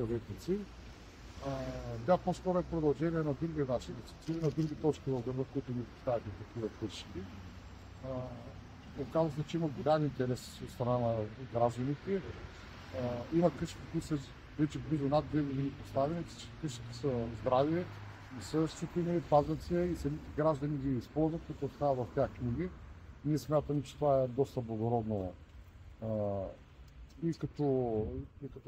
съветници. Бях по-скоро продължение на други наши инициативи, на други точки в града, които ни поставяха такива къщи. Оказва се, че има голям интерес от страна на гражданите. Има къщи, които са вече близо над 2 години поставени, къщите са здрави, не са счупени, пазят се и самите граждани ги използват, като оставят в тях книги. Ние смятаме, че това е доста благородно и като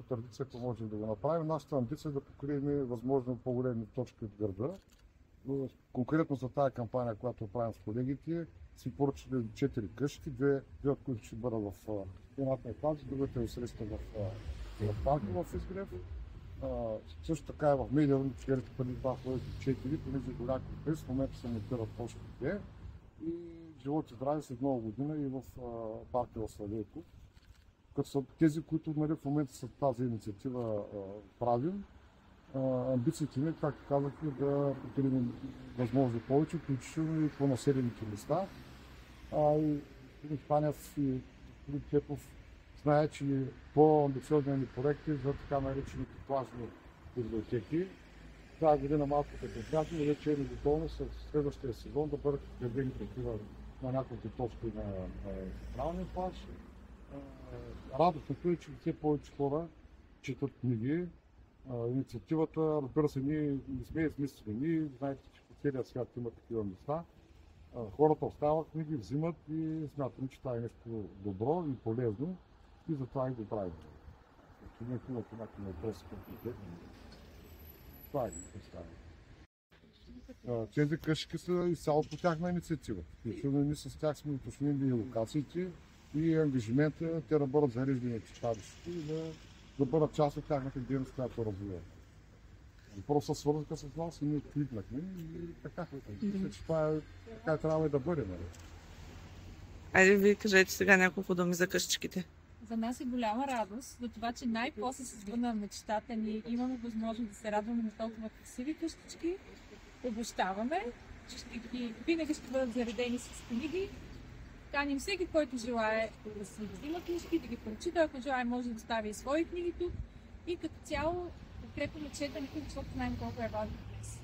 традиция, ако можем да го направим. Нашата амбиция е да покрием възможно по-големи точки от града. Конкретно за тази кампания, която правим с колегите, си поръчали 4 къщи, две от които ще бъдат в едната етаж, другата е среща в парка в Изгрев. Също така е в Медиан, вчерите преди това ходите 4, понеже голямо комплекс, в момента се монтират точно 2. И живот и здраве след нова година и в парка в Славейков. Като са тези, които в момента с тази инициатива правим, амбициите ми, както казах, е да покрием възможно повече, включително и по населените места. И Панев и Цепов знае, че по-амбициозни проекти за така наречените плажни библиотеки. Тази година малко като приятели, вече е готовно с следващия сезон да бъдат изградени такива на няколко точки на централния плаж. Радостното е, че все повече хора четат книги. Инициативата, разбира се, ние не сме измислили. Ние знаете, че по целия свят има такива места. Хората остават книги, взимат и смятаме, че това е нещо добро и полезно и затова и го правим. Имате някакви въпроси конкретни. Това е го представим. Тези къщи са изцяло по тяхна инициатива. Включително ние с тях сме уточнили локациите и ангажимента те да бъдат зареждани от читалището и да бъдат част от тяхната дейност, която развиват. Просто се свързаха с нас и ние кликнахме и така. Мисля, че това е така трябва и да бъде. Айде ви кажете сега няколко думи за къщичките. За нас е голяма радост за това, че най-после се сбъдна мечтата ни. Имаме възможност да се радваме на толкова красиви къщички. Обещаваме, че винаги ще бъдат заредени с книги. Каним всеки, който желае да си взима книжки, да ги прочита. Ако желае, може да остави и свои книги тук. И като цяло подкрепяме четенето, защото знаем колко е важно днес.